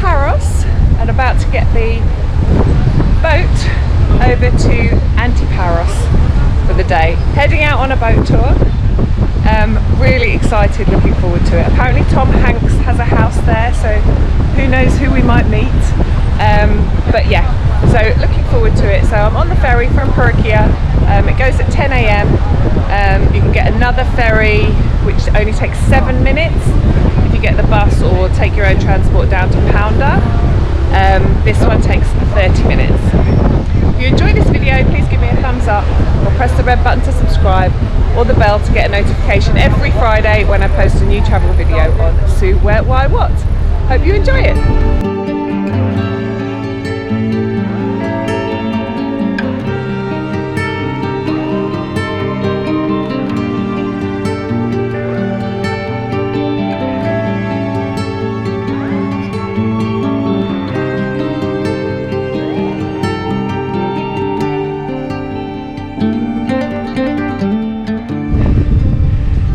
Paros and about to get the boat over to Antiparos for the day. Heading out on a boat tour. Really excited, looking forward to it. Apparently Tom Hanks has a house there, so who knows who we might meet. But yeah, so looking forward to it. So I'm on the ferry from Parikia. It goes at 10 a.m. You can get another ferry which only takes 7 minutes if you get the bus or take your own transport down to Pounda. This one takes 30 minutes. If you enjoyed this video, please give me a thumbs up or press the red button to subscribe or the bell to get a notification every Friday when I post a new travel video on Sue, Where, Why, What. Hope you enjoy it.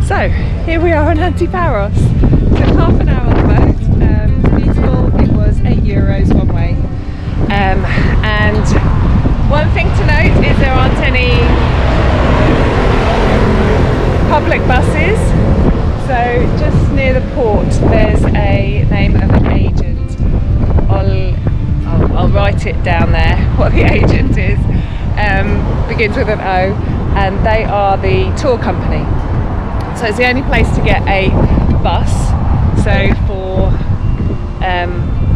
So here we are in Antiparos. Took half an hour on the boat. Beautiful. It was €8 one way. And one thing to note is there aren't any public buses. So just near the port there's a name of an agent. I'll write it down there what the agent is. Begins with an O, and they are the tour company. So it's the only place to get a bus. So for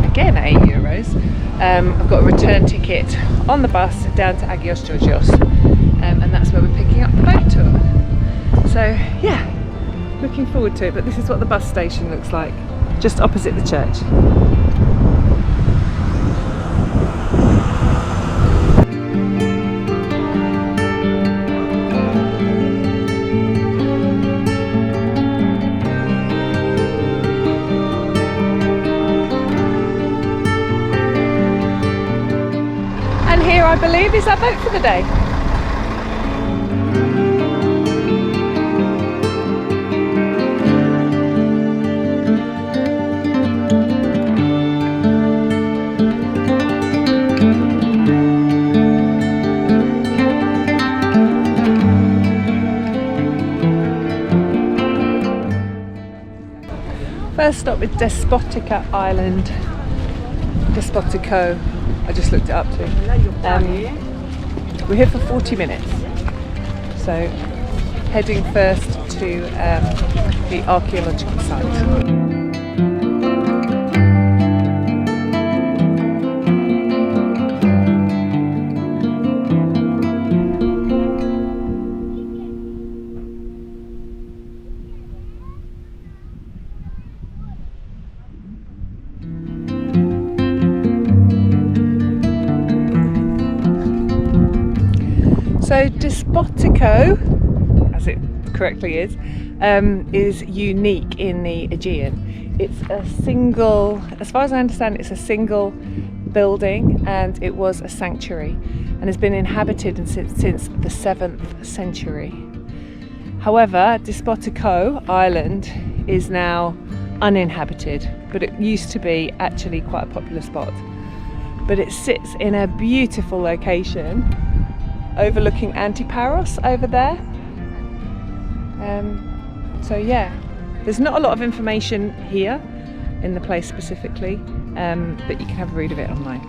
again €8, I've got a return ticket on the bus down to Agios Georgios, and that's where we're picking up the boat tour. So yeah, looking forward to it. But this is what the bus station looks like, just opposite the church. Here I believe is our boat for the day. First stop is Despotiko Island. Despotiko. I just looked it up too. We're here for 40 minutes. So heading first to the archaeological site. So Despotiko, as it correctly is unique in the Aegean. It's a single, as far as I understand, it's a single building, and it was a sanctuary and has been inhabited since the 7th century. However, Despotiko Island is now uninhabited, but it used to be actually quite a popular spot. But it sits in a beautiful location overlooking Antiparos over there. So yeah, there's not a lot of information here in the place specifically, but you can have a read of it online.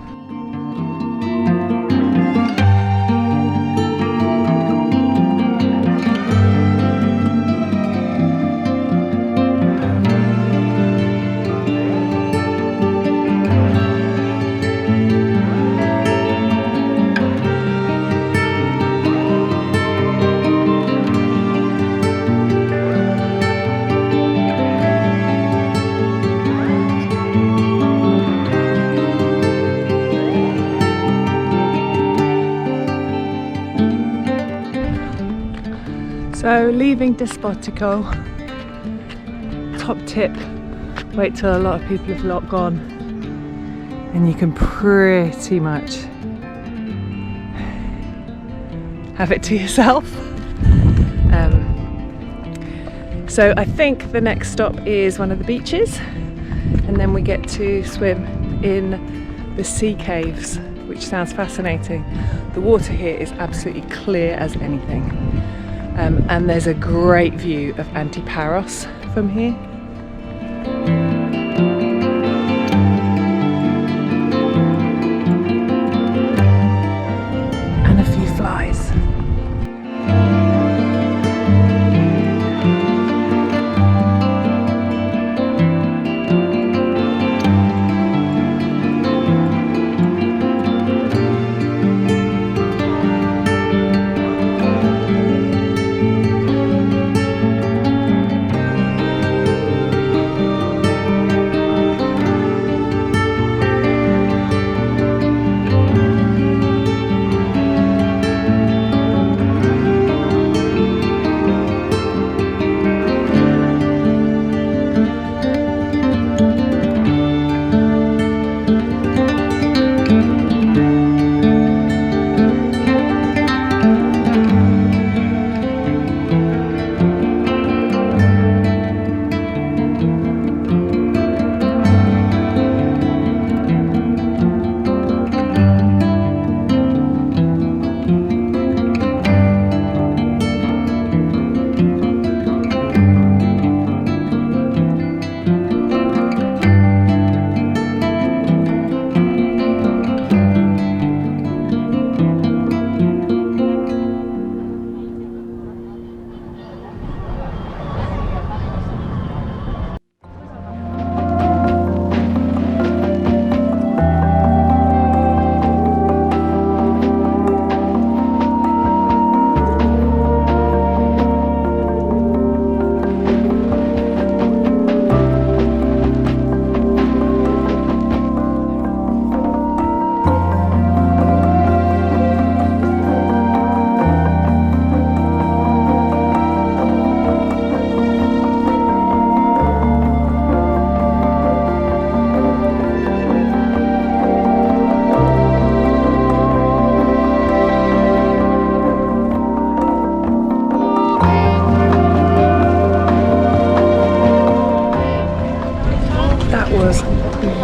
So leaving Despotiko, top tip, wait till a lot of people have gone and you can pretty much have it to yourself. So I think the next stop is one of the beaches, and then we get to swim in the sea caves, which sounds fascinating. The water here is absolutely clear as anything. And there's a great view of Antiparos from here. And a few flies.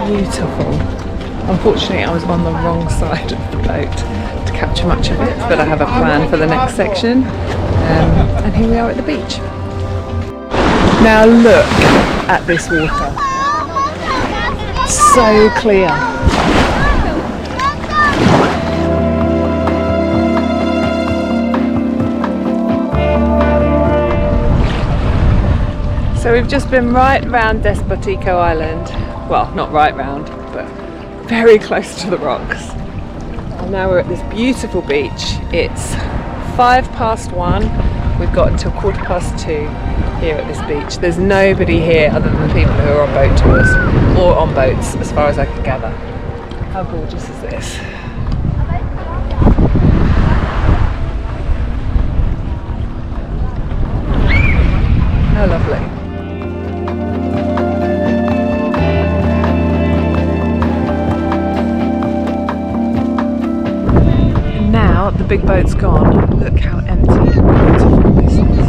Beautiful. Unfortunately, I was on the wrong side of the boat to capture much of it, but I have a plan for the next section. And here we are at the beach. Now look at this water. So clear. So we've just been right round Despotiko Island. Well, not right round, but very close to the rocks. And now we're at this beautiful beach. It's 1:05. We've got until 2:15 here at this beach. There's nobody here other than the people who are on boat tours or on boats, as far as I can gather. How gorgeous is this? How lovely. The big boat's gone. Look how empty and beautiful this is.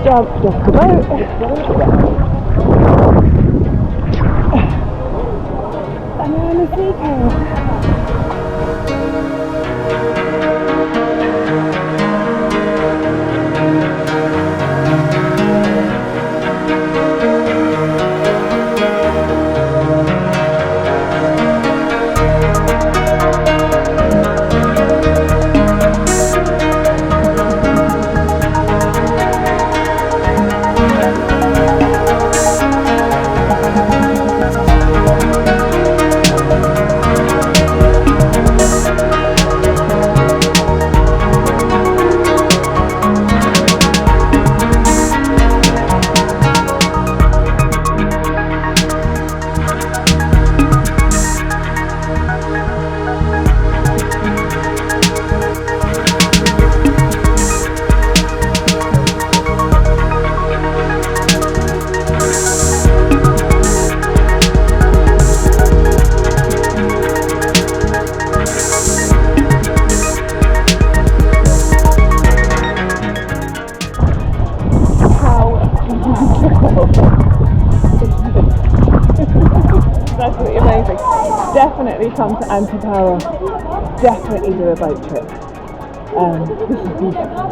jumped off the boat. And we're on the sea coast. Absolutely amazing. Definitely come to Antiparos. Definitely do a boat trip. This is beautiful.